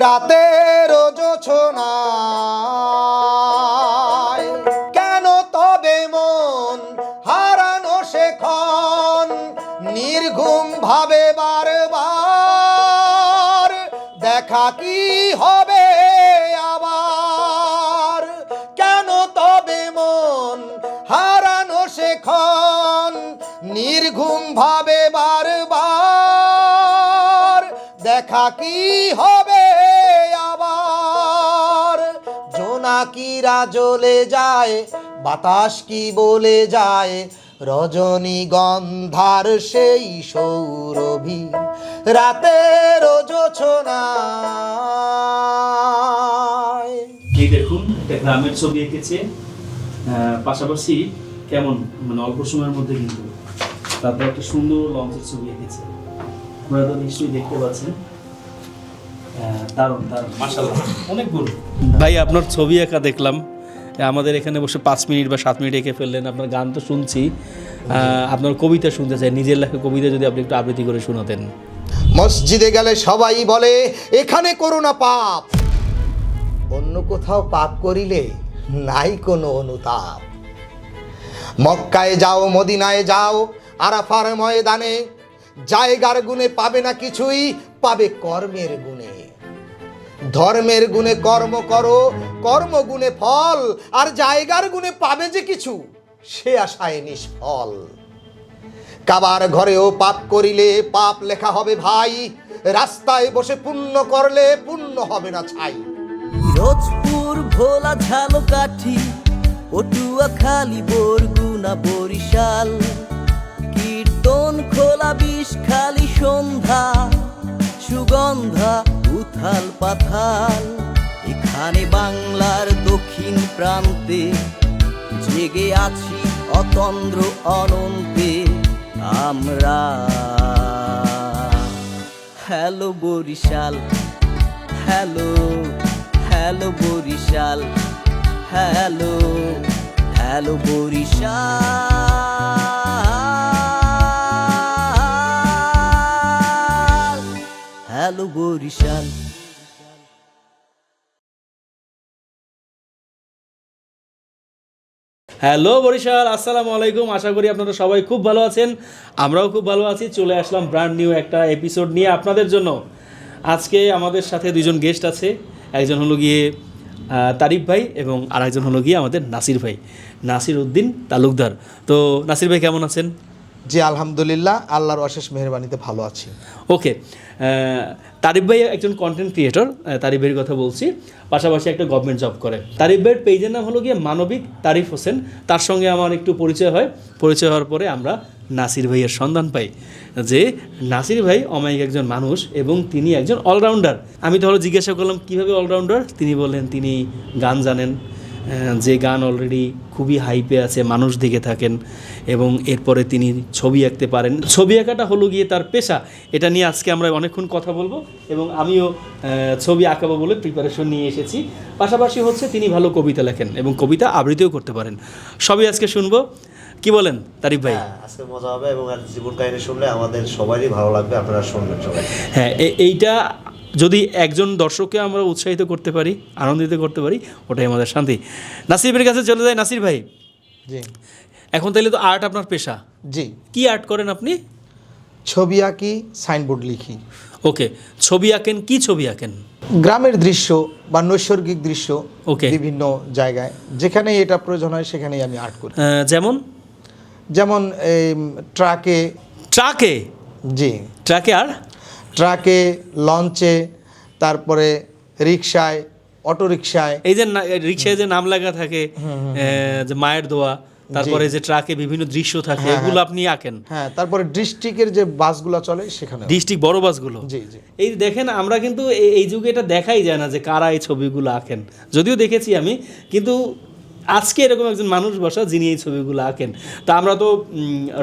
রাতের জোছনায় কেন তবে মন হারানো সেখন নির্ঘুম ভাবে বারবার দেখা কি হবে আবার কেন তবে মন হারানো সেখন নির্ঘুম ভাবে বারবার দেখা কি হবে আবার জোনাকিরা জ্বলে যায় বাতাস কি বলে যায় রজনীগন্ধার সেই সৌরভী রাতের জোছনায়। এই দেখুন একটা গ্রামের ছবি এঁকেছে, পাশাপাশি কেমন মানে অল্প সময়ের মধ্যে কিন্তু তারপর একটা সুন্দর লঞ্চের ছবি এঁকেছে। আপনারা তো নিশ্চয়ই দেখতে পাচ্ছেন, দারুণ দারুণ মাশাআল্লাহ অনেক গুণ। ভাই আপনার ছবি এঁকা দেখলাম, আমাদের এখানে বসে 5 মিনিট বা 7 মিনিট এঁকে ফেললেন। আপনার গান তো শুনছি, আপনার কবিতা শুনতে চাই, নিজের লেখা কবিতা যদি আপনি একটু আবৃত্তি করে শোনাতেন। মসজিদে গেলে সবাই বলে এখানে করো না পাপ, অন্য কোথাও পাপ করিলে নাই কোনো অনুতাপ। মক্কায় যাও মদিনায় যাও আরাফার ময়দানে, জায়গার গুণে পাবে না কিছুই, পাবে কর্মের গুণে। ধর্মের গুণে কর্ম করো, কর্ম গুণে ফল, আর জায়গার গুণে পাবে যে কিছু সে আশায় নিষ্ফল। কাবার ঘরেও পাপ করিলে পাপ লেখা হবে ভাই, রাস্তায় বসে পুণ্য করলে পুণ্য হবে না ছাই। পিরোজপুর ভোলা ঝালকাঠি পটুয়াখালী বরগুনা বরিশাল, কীর্তন খোলা বিষখালী সন্ধ্যা সুগন্ধা উথাল পাথাল। এখানে বাংলার দক্ষিণ প্রান্তে জেগে আছি অতন্দ্র অনন্তে আমরা। Hello Barishal, hello hello Barishal, hello hello Barishal, hello Barishal. Hello Barishal, আসসালামু আলাইকুম। আশা করি আপনারা সবাই খুব ভালো আছেন, আমরাও খুব ভালো আছি। চলে আসলাম ব্র্যান্ড নিউ একটা এপিসোড নিয়ে আপনাদের জন্য। আজকে আমাদের সাথে দুজন গেস্ট আছে, একজন হলো গিয়ে তারিফ ভাই এবং আরেকজন হলো গিয়ে আমাদের নাসির ভাই, নাসির উদ্দিন তালুকদার। তো নাসির ভাই কেমন আছেন? জি আলহামদুলিল্লাহ, আল্লাহর অশেষ মেহেরবানিতে ভালো আছি। ওকে, তারিফ ভাই একজন কন্টেন্ট ক্রিয়েটর, তারিফ ভাইয়ের কথা বলছি, পাশাপাশি একটা গভর্নমেন্ট জব করে। তারিফ ভাইয়ের পেজের নাম হলো গিয়ে মানবিক তারিফ হোসেন। তার সঙ্গে আমার একটু পরিচয় হয়, পরিচয় হওয়ার পরে আমরা নাসির ভাইয়ের সন্ধান পাই যে নাসির ভাই অমায়িক একজন মানুষ এবং তিনি একজন অলরাউন্ডার। আমি তাহলে জিজ্ঞাসা করলাম কীভাবে অলরাউন্ডার, তিনি বললেন তিনি গান জানেন, যে গান অলরেডি খুবই হাইপে আছে, মানুষ দেখে থাকেন, এবং এরপরে তিনি ছবি আঁকতে পারেন। ছবি আঁকাটা হলো গিয়ে তার পেশা। এটা নিয়ে আজকে আমরা অনেকক্ষণ কথা বলবো এবং আমিও ছবি আঁকাবো বলে প্রিপারেশন নিয়ে এসেছি। পাশাপাশি হচ্ছে তিনি ভালো কবিতা লেখেন এবং কবিতা আবৃত্তিও করতে পারেন। সবই আজকে শুনবো, কি বলেন তারিফ ভাই? আজকে মজা হবে এবং আর জীবন কাহিনী শুনলে আমাদের সবারই ভালো লাগবে, আপনারা শুনবেন সবাই। হ্যাঁ, এইটা যদি একজন দর্শককে আমরা উৎসাহিত করতে পারি, আনন্দিত করতে পারি, ওটাই আমাদের শান্তি। নাসিরের কাছে চলে যায়। নাসির ভাই, জি এখন তাহলে তো আর্ট আপনার পেশা। জি, কি আর্ট করেন আপনি? ছবি আঁকি, সাইনবোর্ড লিখি। ওকে, ছবি আঁকেন, কি ছবি আঁকেন? গ্রামের দৃশ্য বা নৈসর্গিক দৃশ্য, ওকে, বিভিন্ন জায়গায় যেখানে এটা প্রয়োজন হয় সেখানেই আমি আর্ট করি। যেমন যেমন ট্রাকে। ট্রাকে? জি, ট্রাকে, আর ট্রাকে, লঞ্চে, তারপরে রিকশায়, অটো রিকশায়। এই যে রিক্সায় যে নাম লেখা থাকে, যে মায়ের দোয়া, তারপরে যে ট্রাকে বিভিন্ন দৃশ্য থাকে, এগুলো আপনি আঁকেন? হ্যাঁ, তারপরে ডিস্ট্রিক্টের যে বাসগুলো চলে সেখানে, ডিস্ট্রিক্ট বড় বাসগুলো। জি জি। এই দেখেন, আমরা কিন্তু এই যুগে এটা দেখাই যায় না যে কারা এই ছবিগুলো আঁকেন, যদিও দেখেছি আমি, কিন্তু আজকে এরকম একজন মানুষ বসা যিনি এই ছবিগুলো আঁকেন। তা আমরা তো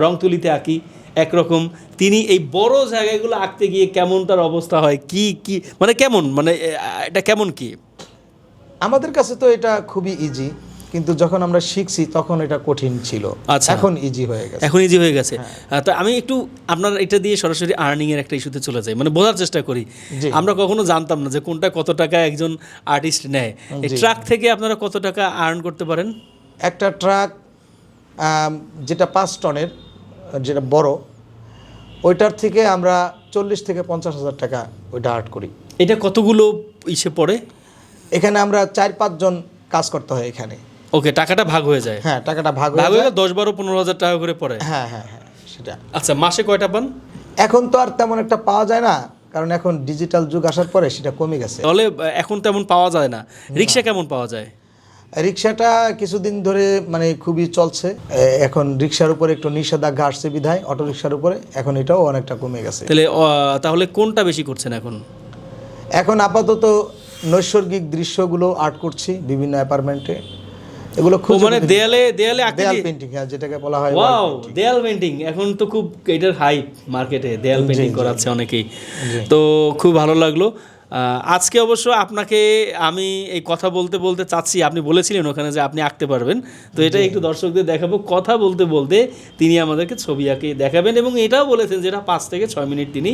রং তুলিতে আঁকি একরকম, তিনি এই বড় জায়গাগুলো আঁকতে গিয়ে কেমন তার অবস্থা হয়, কি কি মানে কেমন, মানে এটা কেমন কি? আমাদের কাছে তো এটা খুবই ইজি, কিন্তু যখন আমরা শিখছি তখন এটা কঠিন ছিল, আচ্ছা। এখন ইজি হয়ে গেছে। এখন ইজি হয়ে গেছে। তো আমি একটু আপনার এটা দিয়ে সরাসরি আর্নিং এর একটা ইস্যুতে চলে যাই, মানে বোঝার চেষ্টা করি। জি। আমরা কখনো জানতাম না যে কোনটা কত টাকা একজন আর্টিস্ট নেয়। এই জি। ট্রাক থেকে আপনারা কত টাকা আর্ন করতে পারেন? একটা ট্রাক যেটা 5 টনের, যেটা বড়, ওইটার থেকে আমরা 40 থেকে 50,000 টাকা ওইটা আর্ট করি। এটা কতগুলো ইসে পড়ে? এখানে আমরা 4-5 জন কাজ করতে হয় এখানে। ওকে, টাকাটা ভাগ হয়ে যায়। হ্যাঁ, টাকাটা ভাগ ভাগ হয়ে হয়ে যায়। গেলে 10-12-15,000 টাকা করে পড়ে। হ্যাঁ হ্যাঁ হ্যাঁ, সেটা। আচ্ছা, মাসে কয়টা পান? এখন তো আর তেমন একটা পাওয়া যায় না, কারণ এখন ডিজিটাল যুগ আসার পরে সেটা কমে গেছে। তাহলে এখন তেমন পাওয়া যায় না। রিক্সা কেমন পাওয়া যায়? রিক্সাটা কিছুদিন ধরে মানে খুবই চলছে। এখন রিক্সার উপরে একটু নিষেধাজ্ঞা আসছে বিধায়, অটো রিক্সার উপরে এখন এটাও অনেকটা কমে গেছে। তাহলে কোনটা বেশি করছেন এখন? এখন আপাতত নৈসর্গিক দৃশ্যগুলো আর্ট করছি বিভিন্ন অ্যাপার্টমেন্টে। এগুলো খুব মানে দেয়ালে দেয়ালে আঁকতে দেয়াল দিয়ে- পেন্টিং, হ্যাঁ, যেটাকে বলা হয় ওয়াও, দেয়াল পেন্টিং এখন তো খুব এটার হাইপ মার্কেটে, দেয়াল পেন্টিং করাচ্ছে অনেকেই। তো খুব ভালো লাগলো। আজকে অবশ্য আপনাকে আমি এই কথা বলতে বলতে চাচ্ছি, আপনি বলেছিলেন ওখানে যে আপনি আঁকতে পারবেন, তো এটা একটু দর্শকদের দেখাবো। কথা বলতে বলতে তিনি আমাদেরকে ছবি আঁকে দেখাবেন এবং এটাও বলেছেন যেটা 5 থেকে 6 মিনিট তিনি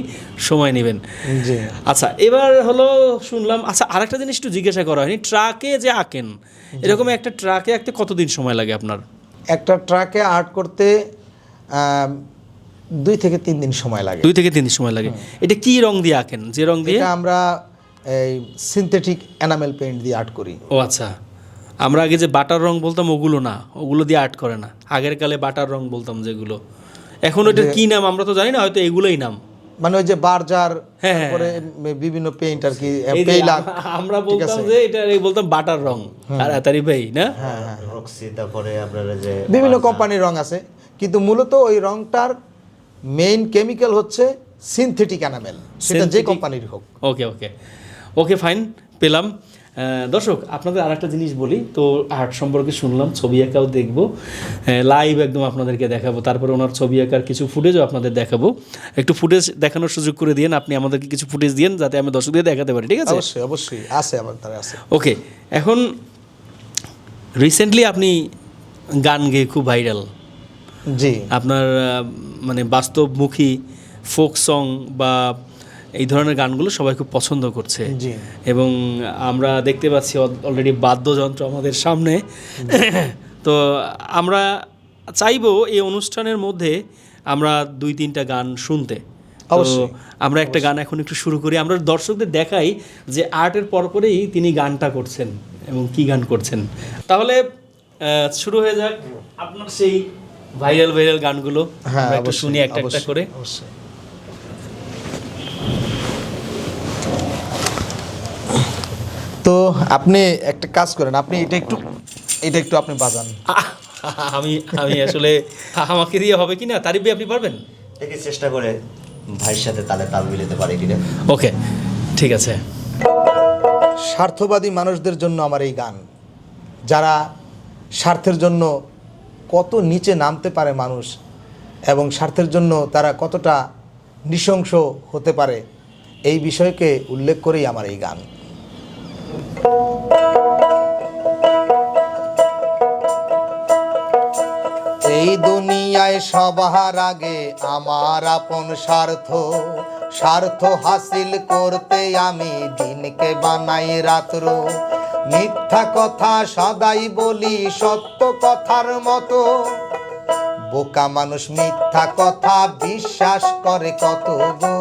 সময় নেবেন। জি। আচ্ছা, এবার হলো শুনলাম, আচ্ছা আরেকটা জিনিস একটু জিজ্ঞাসা করা হয়নি, ট্রাকে যে আঁকেন, এরকম একটা ট্রাকে আঁকতে কতদিন সময় লাগে আপনার? একটা ট্রাকে আর্ট করতে 2 থেকে 3 দিন সময় লাগে। 2 থেকে 3 দিন সময় লাগে। এটা কি রং দিয়ে আঁকেন? যে রং দিয়ে? এটা আমরা এই সিনথেটিক এনামেল পেইন্ট দিয়ে আর্ট করি। ও আচ্ছা, আমরা আগে যে বাটার রং বলতাম ওগুলো না, ওগুলো দিয়ে আর্ট করে না। আগের কালে বাটার রং বলতাম যেগুলো। এখন ওটার কি নাম আমরা তো জানি না, হয়তো এগুলোই নাম। মানে ওই যে বার্জার, হ্যাঁ, তারপরে বিভিন্ন পেইন্ট আর কি, এই যে পেইলাক। আমরা বলতাম যে এটা বলতাম বাটার রং, তাড়াতাড়ি ভাই না? রক্সি, তারপরে আপনারা যে বিভিন্ন কোম্পানির রং আছে, কিন্তু মূলত ওই রংটার মেইন কেমিক্যাল হচ্ছে সিনথেটিক এনামেল, সেটা যে Synthetic- কোম্পানির হোক। ওকে ওকে ওকে, ফাইন, পেলাম। দর্শক আপনাদের আরেকটা জিনিস বলি, তো আর্ট সম্পর্কে শুনলাম, ছবি আঁকাও দেখবো, লাইভ একদম আপনাদেরকে দেখাবো, তারপরে ওনার ছবি আঁকার কিছু ফুটেজও আপনাদের দেখাবো। একটু ফুটেজ দেখানোর সুযোগ করে দিন, আপনি আমাদেরকে কিছু ফুটেজ দিন যাতে আমি দর্শকদের দেখাতে পারি, ঠিক আছে? অবশ্যই অবশ্যই আছে, আমার দ্বারা আছে। ওকে, এখন রিসেন্টলি আপনি গান গেয়ে খুব ভাইরাল। জি। আপনার মানে বাস্তবমুখী ফোক সং বা এই ধরনের গানগুলো সবাই খুব পছন্দ করছে। জি। এবং আমরা দেখতে পাচ্ছি অলরেডি বাদ্যযন্ত্র আমাদের সামনে। তো আমরা চাইবো এই অনুষ্ঠানের মধ্যে আমরা 2-3টা গান শুনতে। তো অবশ্যই। আমরা একটা গান এখন একটু শুরু করি, আমরা দর্শকদের দেখাই যে আর্টের পরপরেই তিনি গানটা করছেন এবং কি গান করছেন। তাহলে শুরু হয়ে যাক আপনার সেই ভাইরাল গানগুলো। হ্যাঁ, আমরা একটু অবশ্যই, শুনি একটা একটা অবশ্যই, করে। অবশ্যই। তো আপনি একটা কাজ করেন, আপনি এটা একটু আপনি বাজান। আমি আসলে আমাকে দিয়ে হবে কি না? তারিফ ভাই আপনি পারবেন? দেখি চেষ্টা করে ভাইয়ের সাথে তালে তাল মিলাতে পারে কিনা। ওকে, ঠিক আছে। স্বার্থবাদী মানুষদের জন্য আমার এই গান, যারা স্বার্থের জন্য কত নিচে নামতে পারে মানুষ এবং স্বার্থের জন্য তারা কতটা নৃশংস হতে পারে, এই বিষয়কে উল্লেখ করেই আমার এই গান। এই দুনিয়ায় সবার আগে আমার আপন স্বার্থ হাসিল করতে আমি দিনকে বানাই রাত্র। মিথ্যা কথা সদাই বলি সত্য কথার মতো, বোকা মানুষ মিথ্যা কথা বিশ্বাস করে কত গো,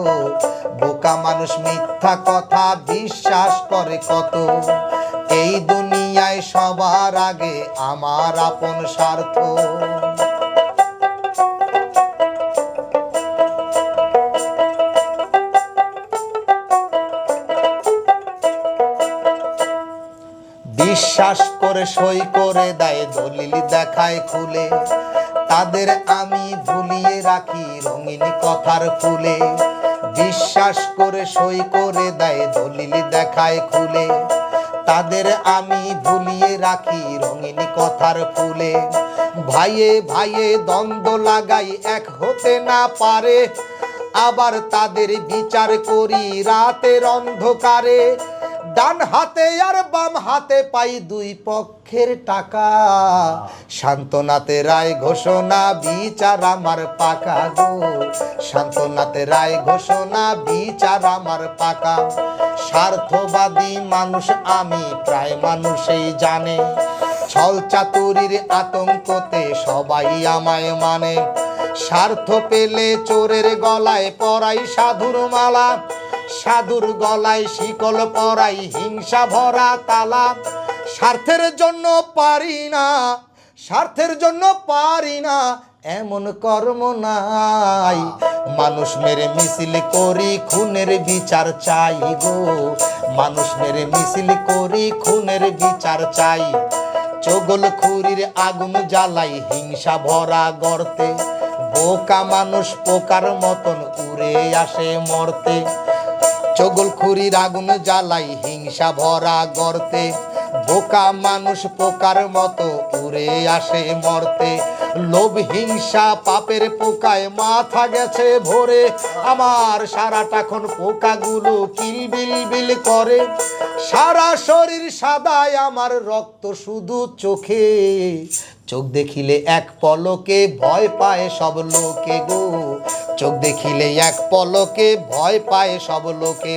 বোকা মানুষ মিথ্যা কথা বিশ্বাস করে কত। এই দুনিয়ায় সবার আগে আমার আপন স্বার্থ। বিশ্বাস করে সই করে দেয় দলিল দেখায় খুলে, তাদের আমি ভুলিয়ে রাখি রঙিন কথার ফুলে। বিশ্বাস করে সই করে দেয় দলিল দেখায় খুলে, তাদের আমি ভুলিয়ে রাখি রঙিন কথার ফুলে। ভাইয়ে ভাইয়ে দ্বন্দ্ব লাগাই এক হতে না পারে, আবার তাদের বিচার করি রাতের অন্ধকারে। ডান হাতে আর বাম হাতে পাই দুই পক্ষের টাকা, সান্ত্বনাতে রায় ঘোষণা বিচার আমার পাকা গো, সান্ত্বনাতে রায় ঘোষণা বিচার আমার পাকা। স্বার্থবাদী মানুষ আমি প্রায় মানুষই জানে, ছল চাতুরির আতঙ্কতে সবাই আমায় মানে। স্বার্থ পেলে চোরের গলায় পরাই সাধুর মালা, সাধুর গলায় শিকল পরাই হিংসা ভরা তালা। স্বার্থের জন্য পারি না, স্বার্থের জন্য পারি না এমন কর্ম নাই। মানুষ মেরে মিছিল করি খুনের বিচার চাই গো, মানুষ মেরে মিছিল করি খুনের বিচার চাই। চগল খুরির আগুন জ্বালাই হিংসা ভরা গর্তে, বোকা মানুষ পোকার মতন উড়ে আসে মরতে। চগল খুরির আগুন জ্বালাই হিংসা ভরা গর্তে, বোকা মানুষ পোকার মতো উড়ে আসে মরতে। লোভ হিংসা পাপের পোকায় মাথা গেছে ভরে, আমার সারাটাক্ষণ পোকাগুলো কিলবিল বিল করে। সারা শরীর সাদায় আমার রক্ত শুধু চোখে, চোখ দেখিলে এক পলকে ভয় পায় সব লোকে গো, চোখ দেখিলে এক পলকে ভয় পায় সব লোকে।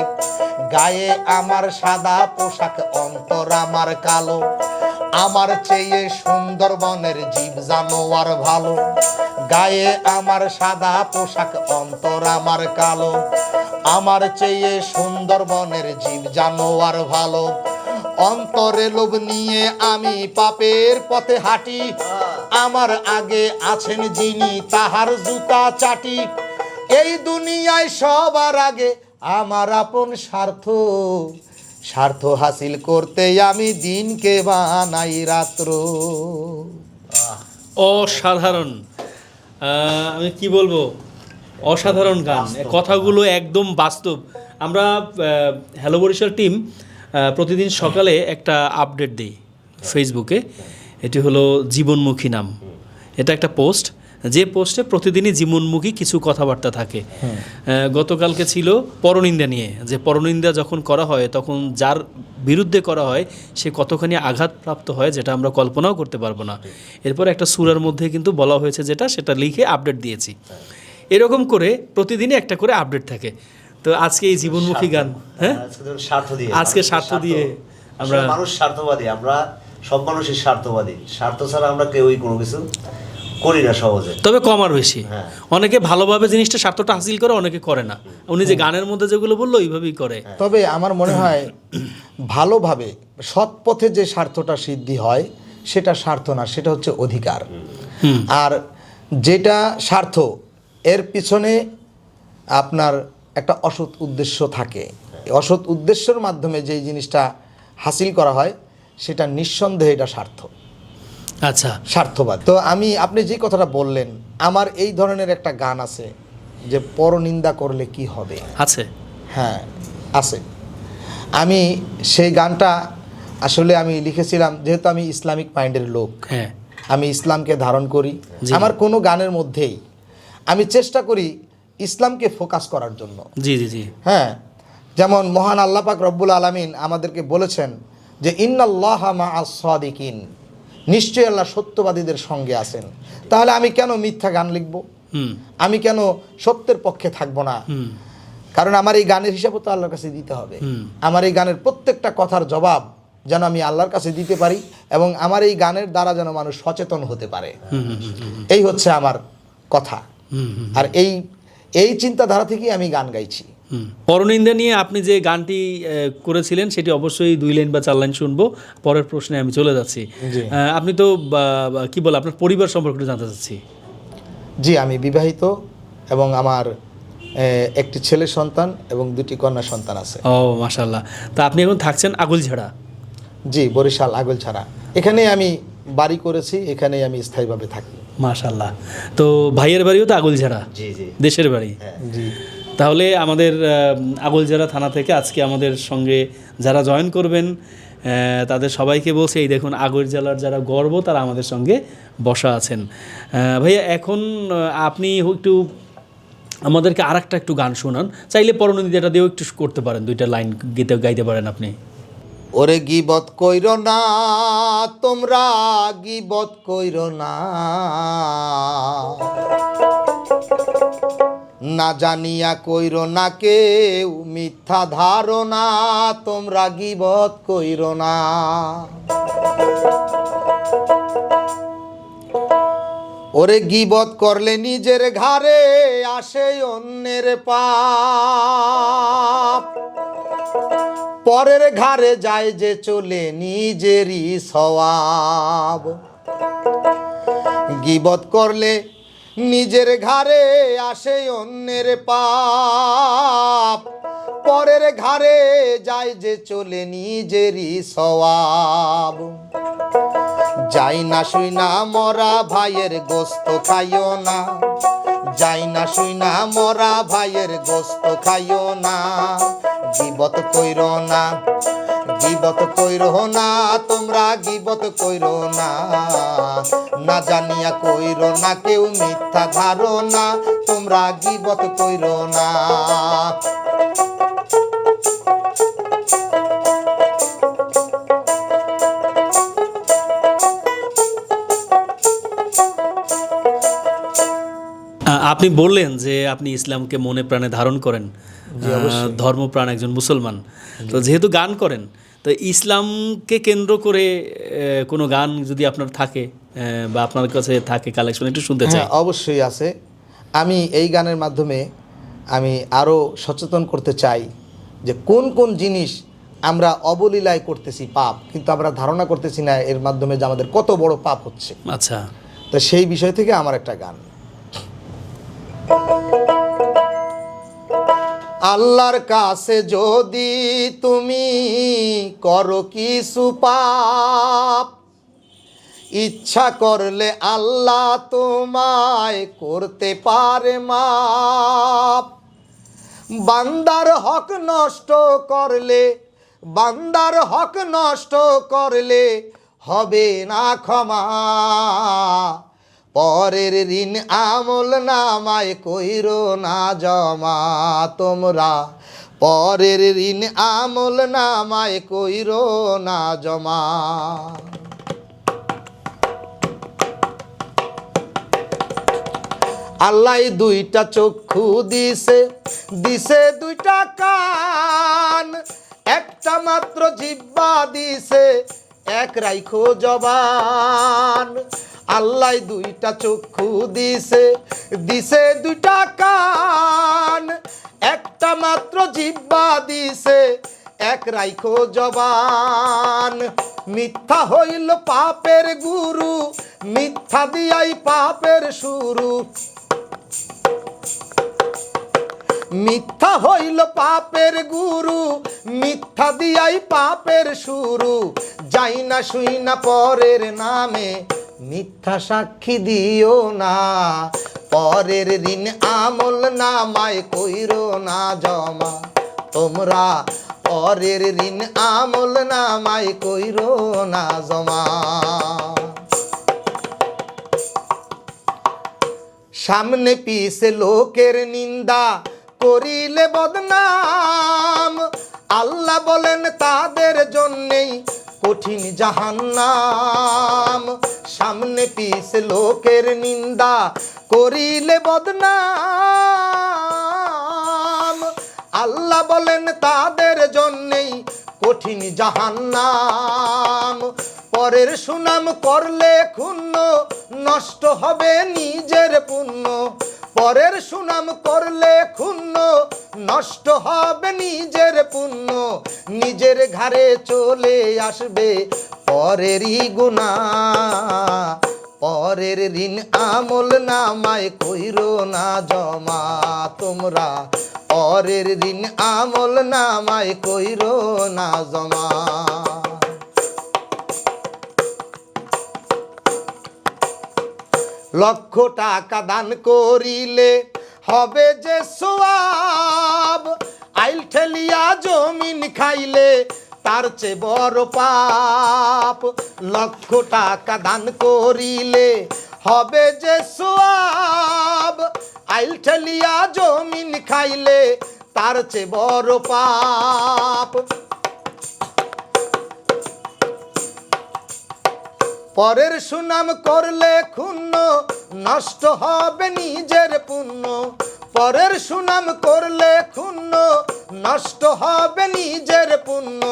গায়ে আমার সাদা পোশাক অন্তর আমার কালো, আমার চেয়ে সুন্দরবনের জীব জানোয়ার ভালো। গায়ে আমার সাদা পোশাক অন্তর আমার কালো, আমার চেয়ে সুন্দরবনের জীব জানোয়ার ভালো। অন্তরে লোভ নিয়ে আমি পাপের পথে হাঁটি, আমার আগে আছেন যিনি তাহার জুতা চাটি। এই দুনিয়ায় সবার আগে আমার আপন স্বার্থ, স্বার্থ হাসিল করতে আমি দিনকে বানাই রাত্র। অসাধারণ, আমি কি বলবো, অসাধারণ গান, কথাগুলো একদম বাস্তব। আমরা হ্যালো বরিশাল টিম প্রতিদিন সকালে একটা আপডেট দিই ফেসবুকে, এটি হলো জীবনমুখী নাম। এটা একটা পোস্ট, যে পোস্টে প্রতিদিনই জীবনমুখী কিছু কথাবার্তা থাকে। গতকালকে ছিল পরনিন্দা নিয়ে, যে পরনিন্দা যখন করা হয় তখন যার বিরুদ্ধে করা হয় সে কতখানি আঘাতপ্রাপ্ত হয় যেটা আমরা কল্পনাও করতে পারবো না। এরপর একটা সূরার মধ্যে কিন্তু বলা হয়েছে যেটা, সেটা লিখে আপডেট দিয়েছি। এরকম করে প্রতিদিনই একটা করে আপডেট থাকে। তো আজকে এই জীবনমুখী গান, হ্যাঁ আজকে স্বার্থ দিয়ে আমরা মানুষ স্বার্থবাদী, আমরা সব মানুষই স্বার্থবাদী, স্বার্থ ছাড়া আমরা কেউই কোনো কিছু করি না সহজে, তবে কম আর বেশি। অনেকে ভালোভাবে জিনিসটা স্বার্থটা হাসিল করে, অনেকে করে না। উনি যে গানের মধ্যে যেগুলো বললো ওইভাবেই করে। তবে আমার মনে হয় ভালোভাবে সৎ পথে যে স্বার্থটা সিদ্ধি হয় সেটা স্বার্থ না, সেটা হচ্ছে অধিকার। আর যেটা স্বার্থ এর পিছনে আপনার একটা অসৎ উদ্দেশ্য থাকে, অসৎ উদ্দেশ্যের মাধ্যমে যেই জিনিসটা হাসিল করা হয় সেটা নিঃসন্দেহে এটা স্বার্থ। আচ্ছা, স্বার্থবাদ। তো আপনি যে কথাটা বললেন, আমার এই ধরনের একটা গান আছে যে পরনিন্দা করলে কি হবে, আছে, হ্যাঁ আছে। আমি সেই গানটা আসলে আমি লিখেছিলাম যেহেতু আমি ইসলামিক মাইন্ডের লোক, হ্যাঁ, আমি ইসলামকে ধারণ করি। আমার কোনো গানের মধ্যেই আমি চেষ্টা করি ইসলামকে ফোকাস করার জন্য। জি জি জি, হ্যাঁ, যেমন মহান আল্লাহ পাক রব্বুল আলামিন আমাদেরকে বলেছেন যে ইন্নাল্লাহা মাআস সাদিকিন, নিশ্চয়ই আল্লাহ সত্যবাদীদের সঙ্গে আছেন। তাহলে আমি কেন মিথ্যা গান লিখব? আমি কেন সত্যের পক্ষে থাকব না? কারণ আমার এই গানের হিসাবও তো আল্লাহর কাছে দিতে হবে। আমার এই গানের প্রত্যেকটা কথার জবাব যেন আমি আল্লাহর কাছে দিতে পারি এবং আমার এই গানের দ্বারা যেন মানুষ সচেতন হতে পারে, এই হচ্ছে আমার কথা। আর এই চিন্তাধারা থেকেই আমি গান গাইছি। পরনিন্দা নিয়ে আপনি যে গানটি করেছিলেন সেটি অবশ্যই 2 লাইন বা 4 লাইন শুনবো। পরের প্রশ্নে আমি চলে যাচ্ছি। আপনি তো কি বলে আপনার পরিবার সম্পর্কে জানতে চাচ্ছি। জি, আমি বিবাহিত এবং আমার একটি ছেলে সন্তান এবং 2টি কন্যা সন্তান আছে। ও মাশাআল্লাহ। তা আপনি এখন থাকছেন আগলঝাড়া? জি, বরিশাল আগলঝাড়া। এখানে আমি বাড়ি করেছি, এখানেই আমি স্থায়ীভাবে থাকি। মাশাআল্লাহ। তো ভাইয়ের বাড়িও তো আগলঝাড়া? জি জি, দেশের বাড়ি। জি। তাহলে আমাদের আগলঝাড়া থানা থেকে আজকে আমাদের সঙ্গে যারা জয়েন করবেন তাদের সবাইকে বলছে, এই দেখুন আগলঝাড়ার যারা গর্ব তারা আমাদের সঙ্গে বসা আছেন। ভাইয়া, এখন আপনি একটু আমাদেরকে আরেকটা একটু গান শোনান, চাইলে পরনিন্দাটা দিয়েও একটু করতে পারেন, 2টা লাইন গাইতে পারেন আপনি। ওরে গীবত কইরো না তোমরা, গীবত কইরো না, না জানিয়া কইরো না কেউ মিথ্যা ধারণা, তোমরা গীবত কইরো না। ওরে গীবত করলে নিজের ঘাড়ে আসে অন্যের পাপ, পরের ঘাড়ে যায় যে চলে নিজেরই সওয়াব। গীবত করলে নিজের ঘাড়ে আসে অন্যের পাপ, পরের ঘাড়ে যায় যে চলে নিজেরই সওয়াব। যাই না শুই না মরা ভাইয়ের গোস্ত খাইও না, যাই না শুই না মরা ভাইয়ের গোস্ত খাইও না, গীবত কইরো না, গীবত কইরো না, তোমরা গীবত কইরো না, না জানিয়া কইরো না কেউ মিথ্যা ধারণা, তোমরা গীবত কইরো না। আপনি বললেন যে আপনি ইসলামকে মনে প্রাণে ধারণ করেন, ধর্মপ্রাণ একজন মুসলমান। তো যেহেতু গান করেন, তো ইসলামকে কেন্দ্র করে কোনো গান যদি আপনার থাকে বা আপনার কাছে থাকে কালেকশন, একটু শুনতে চাই। হ্যাঁ, অবশ্যই আছে। আমি এই গানের মাধ্যমে আমি আরও সচেতন করতে চাই যে কোন কোন জিনিস আমরা অবলীলায় করতেছি পাপ, কিন্তু আমরা ধারণা করতেছি না এর মাধ্যমে যে আমাদের কত বড় পাপ হচ্ছে। আচ্ছা, তো সেই বিষয় থেকে আমার একটা গান। আল্লাহর কাছে যদি তুমি করো কিছু পাপ, ইচ্ছা করলে আল্লাহ তোমায় করতে পারে মাপ। বান্দার হক নষ্ট করলে, বান্দার হক নষ্ট করলে হবে না ক্ষমা, পরের ঋণ আমল নামায় কইরো না জমা, তোমরা পরের ঋণ আমল নামায় কইরো না জমা। আল্লাহ দুইটা চক্ষু দিছে, দিছে দুইটা কান, একটা মাত্র জিহ্বা দিছে, এক রাইখো জবান। আল্লাহ দুইটা চক্ষু দিছে, দিছে দুইটা কান, একটা মাত্র জিহ্বা দিছে, এক রাইখো জবান। মিথ্যা হইল পাপের গুরু, মিথ্যা দিয়াই পাপের শুরু, মিথ্যা হইল পাপের গুরু, মিথ্যা দিয়াই পাপের শুরু। যাই না শুই না পরের নামে মিথ্যা সাক্ষী দিও না, পরের ঋণ আমল নামায় কইরো না জমা, তোমরা পরের ঋণ আমল নামায় কইরো না জমা। সামনে পিছে লোকের নিন্দা করিলে বদনাম, আল্লাহ বলেন তাদের জন্যেই কঠিন জাহান্নাম। সামনে পিছে লোকের নিন্দা করিলে বদনাম, আল্লাহ বলেন তাদের জন্যেই কঠিন জাহান্নাম। পরের সুনাম করলে ক্ষুণ্ণ, নষ্ট হবে নিজের পুণ্য, পরের সুনাম করলে ক্ষুণ্ণ, নষ্ট হবে নিজের পুণ্য। নিজের ঘাড়ে চলে আসবে পরেরই গুনাহ, পরের ঋণ আমল নামায় কইরো না জমা, তোমরা পরের ঋণ আমল নামায় কইরো না জমা। লক্ষ টাকা দান করিলে হবে যে সওয়াব, আইল ঠেলিয়া জমিন খাইলে তার চেয়ে বড় পাপ। লক্ষ টাকা দান করিলে হবে যে সওয়াব, আইল ঠেলিয়া জমিন খাইলে তার চেয়ে বড় পাপ। পরের সুনাম করলে ক্ষুণ্ণ, নষ্ট হবে নিজের পুণ্য। পরের সুনাম করলে ক্ষুণ্ণ, নষ্ট হবে নিজের পুণ্য।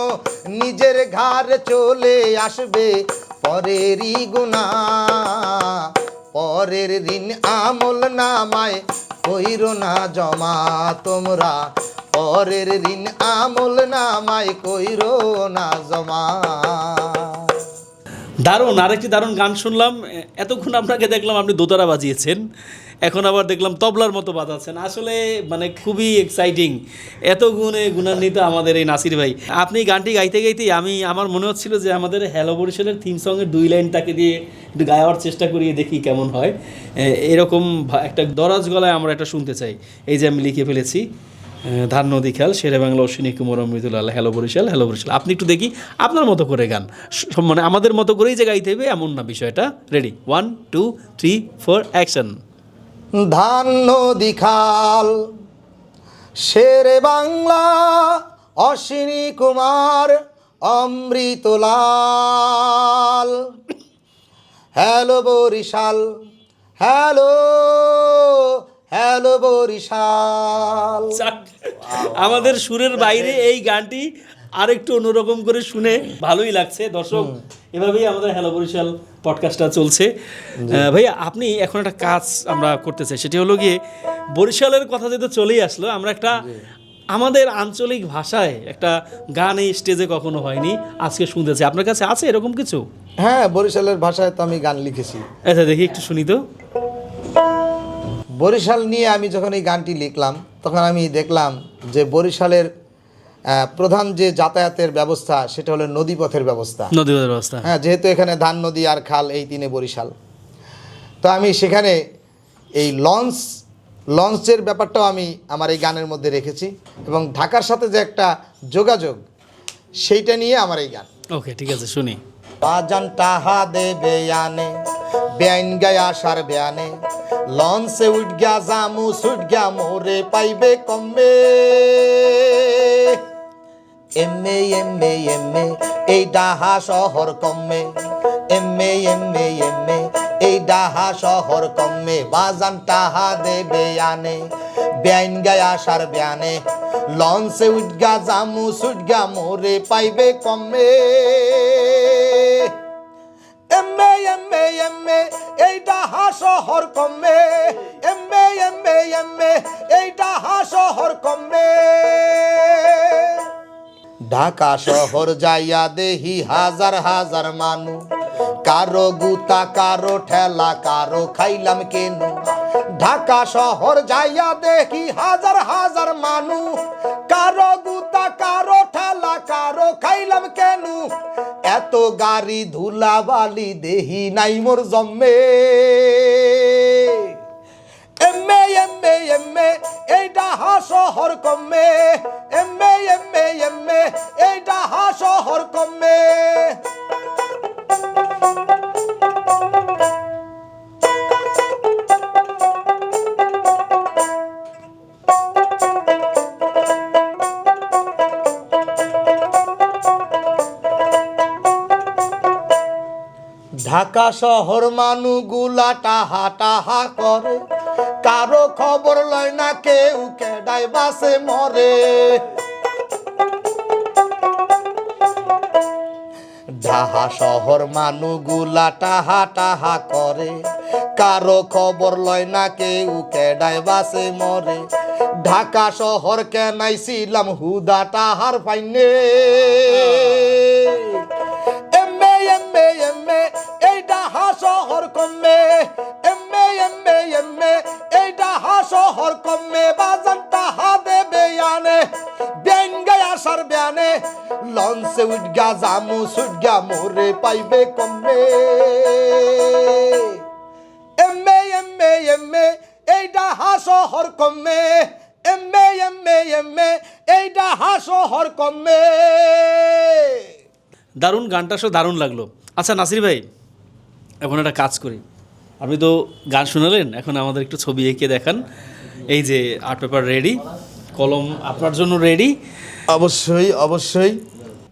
নিজের ঘাড়ে চলে আসবে পরেরই গুনাহ। পরের ঋণ আমল নামায় কইরো না জমা তোমরা। পরের ঋণ আমল নামায় কইরো না জমা। দারুণ, আরেকটি দারুণ গান শুনলাম। এতক্ষণ আপনাকে দেখলাম আপনি দোতারা বাজিয়েছেন, এখন আবার দেখলাম তবলার মতো বাজাচ্ছেন। আসলে মানে খুবই এক্সাইটিং। এত গুণে গুণান্বিত আমাদের এই নাসির ভাই। আপনি গানটি গাইতে গাইতেই আমার মনে হচ্ছিল যে আমাদের হ্যালো বরিশালের থিম সঙ্গের 2 লাইন তাকে দিয়ে একটু গাওয়ার চেষ্টা করিয়ে দেখি কেমন হয়। এরকম একটা দরাজ গলায় আমরা এটা শুনতে চাই। এই যে আমি লিখে ফেলেছি, ধান নদী খেল, শেরে বাংলা, অশ্বিনী কুমার, অমৃতুল্লাহ, হ্যালো বরিশাল, হ্যালো বরিশাল। আপনি একটু দেখি আপনার মতো করে গান, মানে আমাদের মতো করেই যে গাইতে হবে এমন না বিষয়টা। Ready, 1 2 3 4 action. ধান নদী খাল, Sher-e Bangla, Ashwini Kumar, Amritlal. Hello Barishal, hello hello Barishal. আমাদের সুরের বাইরে এই গানটি আরেকটু অন্যরকম করে শুনে ভালোই লাগছে। দর্শক, এভাবেই আমাদের হ্যালো বরিশাল পডকাস্টটা চলছে। ভাইয়া, আপনি এখন একটা কাজ আমরা করতে চাই, সেটি হলো গিয়ে বরিশালের কথা যেহেতু চলেই আসলো, আমরা একটা আমাদের আঞ্চলিক ভাষায় একটা গান এই স্টেজে কখনো হয়নি, আজকে শুনতে চাই। আপনার কাছে আছে এরকম কিছু? হ্যাঁ, বরিশালের ভাষায় তো আমি গান লিখেছি। আচ্ছা, দেখি একটু শুনি তো। বরিশাল নিয়ে আমি যখন এই গানটি লিখলাম, তখন আমি দেখলাম যে বরিশালের প্রধান যে যাতায়াতের ব্যবস্থা সেটা হলো নদীপথের ব্যবস্থা। নদীপথের ব্যবস্থা, হ্যাঁ, যেহেতু এখানে ধান নদী আর খাল, এই 3-এ বরিশাল। তো আমি সেখানে এই লঞ্চের ব্যাপারটাও আমি আমার এই গানের মধ্যে রেখেছি, এবং ঢাকার সাথে যে একটা যোগাযোগ, সেইটা নিয়ে আমার এই গান। ওকে, ঠিক আছে, শুনি। বাজান টাহা দে বেয়ানে, বেআইন গায় আসার বেয়ানে, লঞ্চে উঠ গা জামু ছুট গা মোরে পাইবে কমবে। এমে এমে এমে এই ডাহা শহর কমে, এমে এমে এমে এই ডাহা শহর কমে। বাজান টাহা দে বেয়ানে, বেআইন গায় আসার বেয়ানে, লঞ্চে উঠ গা জামু ছুট গা মোরে পাইবে কমে। এমে এমে এমে এই ডাহা শহর কমে, এমে এমে এমে এই ডাহা শহর কমে। ঢাকা শহর যাইয়া দেহি হাজার হাজার মানু, কারো গুতা কারো ঠেলা কারো খাইলাম কেন। ঢাকা শহর যাইয়া দেখি হাজার হাজার মানু, কারো গুতা কারো ঠেলা কারো খাইলাম কেন। এত গাড়ি ধুলা বালি দেহি নাই মোর জম্মে। এমে এমে এমে এই ডাহা শহর কমে, এমে এমে এমে এই ডাহা শহর কমে। ঢাকা শহর মানুগুলা টাহা টাহা করে, কারো খবর লয় না কেউ কেডাই বাসে মরে। ঢাকা শহর মানুগুলা টাহা টাহা করে, কারো খবর লয় না কেউ কেডাই বাসে মরে। ঢাকা শহর কেনাইছিলাম হুদা টাহার পাইনে। এমে এমে এমে এই ডাহা শহর কমে, এমে এমে এমে এই ডাহা শহর কমে। বাজান টাহা দেবে আনে, বেন গায় আসার বেয়ানে, লঞ্চে উঠ গা জামু ছুট গা মোরে পাইবে কমে। এমে এমে এমে এই ডাহা শহর কমে, এমে এমে এমে এই ডাহা শহর কমে। দারুণ, গানটা আসলে দারুণ লাগলো। আচ্ছা নাসির ভাই, এখন একটা কাজ করি, আপনি তো গান শোনালেন, এখন আমাদের একটু ছবি এঁকে দেখান। এই যে আর্ট পেপার রেডি, কলম আপনার জন্য রেডি। অবশ্যই অবশ্যই।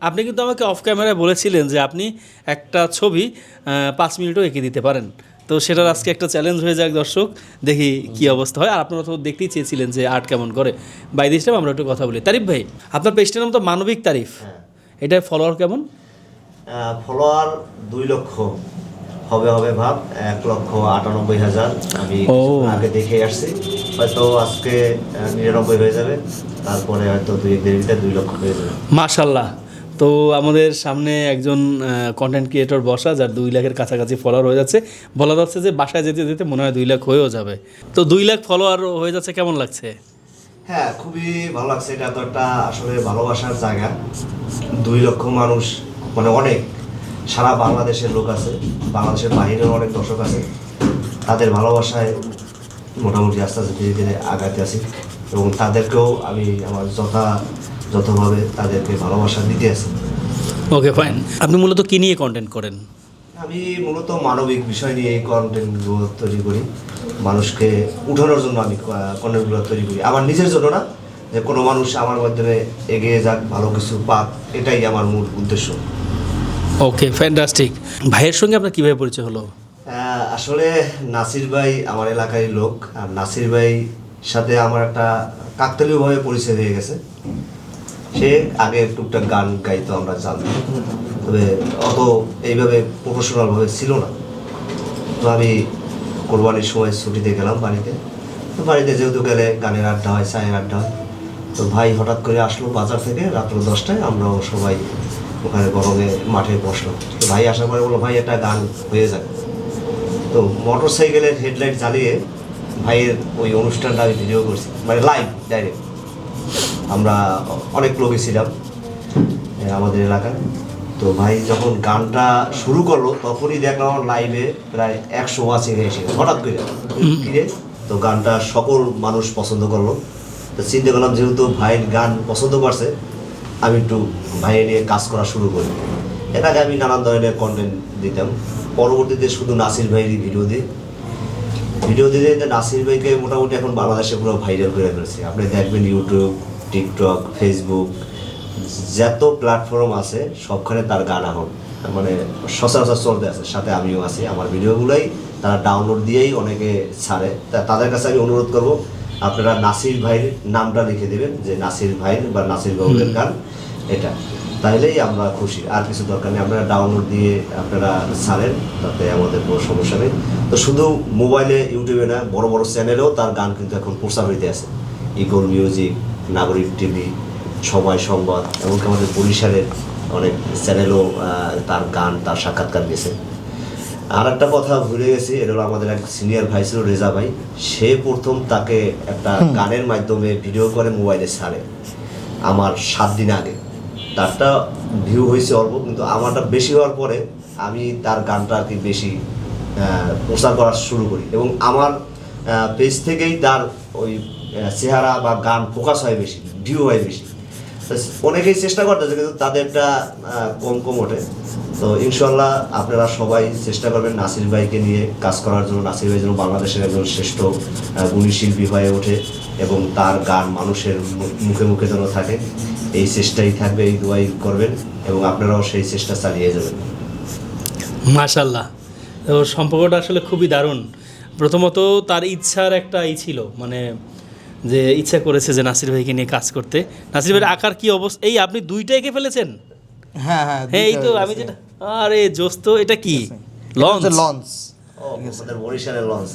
আপনি কিন্তু আমাকে অফ ক্যামেরায় বলেছিলেন যে আপনি একটা ছবি 5 মিনিটও এঁকে দিতে পারেন। তো সেটার আজকে একটা চ্যালেঞ্জ হয়ে যাক দর্শক, দেখি কি অবস্থা হয়। আর আপনারা তো দেখতেই চেয়েছিলেন যে আর্ট কেমন করে। বাই দিস টাইম আমরা একটু কথা বলি। তারিফ ভাই, আপনার পেজটার নাম তো মানবিক তারিফ, এটা ফলোয়ার কেমন? ফলোয়ার 2 লক্ষ হবে ভাব, 1,98,000 আমি ও। কিছুক্ষণ আগে দেখে আসছি। হয়তো আজকে 99 হয়ে যাবে, তারপরে হয়তো 2 দিনের ভিতরে 2 লক্ষ হয়ে যাবে। মাশাল্লাহ। তো আমাদের সামনে একজন কন্টেন্ট ক্রিয়েটর বসা, যার 2 লাখের কাছাকাছি ফলোয়ার হয়ে যাচ্ছে। বলা যাচ্ছে যে বাসায় যেতে যেতে মনে হয় 2 লাখ হয়েও যাবে। তো 2 লাখ ফলোয়ার হয়ে যাচ্ছে, কেমন লাগছে? হ্যাঁ, খুবই ভালো লাগছে। এটা তো একটা আসলে ভালোবাসার জায়গা। 2 লক্ষ মানুষ মানে অনেক, সারা বাংলাদেশের লোক আছে, বাংলাদেশের বাইরেও অনেক দর্শক আছে। তাদের ভালোবাসায় মোটামুটি আস্তে আস্তে ধীরে ধীরে আগাতে আছি, এবং তাদেরকেও আমি আমার যথাভাবে তাদেরকে ভালোবাসা দিতে আছি। Okay fine. আপনি মূলত কী নিয়ে কন্টেন্ট করেন? আমি মূলত মানবিক বিষয় নিয়ে এই কন্টেন্টগুলো তৈরি করি। মানুষকে উঠানোর জন্য আমি কন্টেন্টগুলো তৈরি করি, আমার নিজের জন্য না, যে কোনো মানুষ আমার মাধ্যমে এগিয়ে যাক, ভালো কিছু পাক, এটাই আমার মূল উদ্দেশ্য। ওকে ফ্যান্টাস্টিক। ভাইয়ের সঙ্গে আপনার কীভাবে পরিচয় হলো? আসলে নাসির ভাই আমার এলাকারই লোক, আর নাসির ভাই সাথে আমার একটা কাকতালীয়ভাবে পরিচয় হয়ে গেছে। সে আগে টুকটাক গান গাইতো, আমরা জানতাম, তবে অত এইভাবে প্রফেশনালভাবে ছিল না। তো আমি কোরবানির সময় ছুটিতে গেলাম বাড়িতে। তো বাড়িতে যেহেতু গেলে গানের আড্ডা হয়, চায়ের আড্ডা হয়। তো ভাই হঠাৎ করে আসলো বাজার থেকে রাত্র 10টায়, আমরাও সবাই ওখানে গরমে মাঠে বসলাম। তো ভাই আসার পরে বললো, ভাই একটা গান হয়ে যাবে। তো মোটর সাইকেলের হেডলাইট জ্বালিয়ে ভাইয়ের ওই অনুষ্ঠানটা আমি ভিডিও করছি, মানে লাইভ ডাইরেক্ট। আমরা অনেক লোকই ছিলাম আমাদের এলাকায়। তো ভাই যখন গানটা শুরু করলো, তখনই দেখলাম আমার লাইভে প্রায় 100 ওয়াচিং এসে হঠাৎ করে ফিরে। তো গানটা সকল মানুষ পছন্দ করলো। তো চিন্তা করলাম, যেহেতু ভাইয়ের গান পছন্দ করছে, আমি একটু ভাইয়ের নিয়ে কাজ করা শুরু করি। এর আগে আমি নানান ধরনের কন্টেন্ট দিতাম। পরবর্তীতে শুধু নাসির ভাইয়েরই ভিডিও দিতে নাসির ভাইকে মোটামুটি এখন বাংলাদেশে পুরো ভাইরাল করে ফেলছে। আপনি দেখবেন ইউটিউব, টিকটক, ফেসবুক, যত প্ল্যাটফর্ম আছে সবখানে তার গান এখন মানে সচরাচর চলতে আছে। সাথে আমিও আছি, আমার ভিডিওগুলোই তারা ডাউনলোড দিয়েই অনেকে ছাড়ে। তাদের কাছে আমি অনুরোধ করব, আপনারা নাসির ভাইয়ের নামটা লিখে দেবেন, যে নাসির ভাইয়ের বা নাসির বাবুলের গান, এটা তাইলেই আমরা খুশি। আর কিছু দরকার নেই, আপনারা ডাউনলোড দিয়ে আপনারা ছাড়েন, তাতে আমাদের কোনো সমস্যা নেই। তো শুধু মোবাইলে, ইউটিউবে না, বড় বড় চ্যানেলেও তার গান কিন্তু এখন প্রচার হইতে আছে। ইগল মিউজিক, নাগরিক টিভি, সময় সংবাদ, এমনকি আমাদের বরিশালের অনেক চ্যানেলও তার গান, তার সাক্ষাৎকার গেছে। আর একটা কথা ভুলে গেছি, এটা হলো আমাদের এক সিনিয়র ভাই ছিল রেজা ভাই। সে প্রথম তাকে একটা গানের মাধ্যমে ভিডিও করে মোবাইলে ছাড়ে আমার 7 দিন আগে। তারটা ভিউ হয়েছে অল্প, কিন্তু আমারটা বেশি হওয়ার পরে আমি তার গানটা আর কি বেশি প্রচার করা শুরু করি, এবং আমার পেজ থেকেই তার ওই চেহারা বা গান ফোকাস হয় বেশি, ভিউ হয় বেশি। অনেকেই চেষ্টা করতেছে, কিন্তু তাদেরটা কম ওঠে। তো ইনশাল্লাহ আপনারা সবাই চেষ্টা করবেন নাসির ভাইকে নিয়ে কাজ করার জন্য। নাসির ভাই যেন বাংলাদেশের একজন শ্রেষ্ঠ গুণী শিল্পী হয়ে ওঠে, এবং তার গান মানুষের মুখে মুখে যেন থাকে, এই চেষ্টাই থাকবে, এই দোয়াই করবেন, এবং আপনারাও সেই চেষ্টা চালিয়ে যাবেন। মাশাল্লাহ। তো সম্পর্কটা আসলে খুবই দারুণ। প্রথমত তার ইচ্ছার একটা ছিল, মানে যে ইচ্ছা করেছে যে নাসির ভাইকে নিয়ে কাজ করতে। নাসির ভাইয়ের আঁকার কি অবস্থা? এই আপনি 2টা এঁকে ফেলেছেন? হ্যাঁ, এই তো আমি যেটা, আরে জোস্ত, এটা কি লঞ্চ? লঞ্চ আমাদের বরিশালের লঞ্চ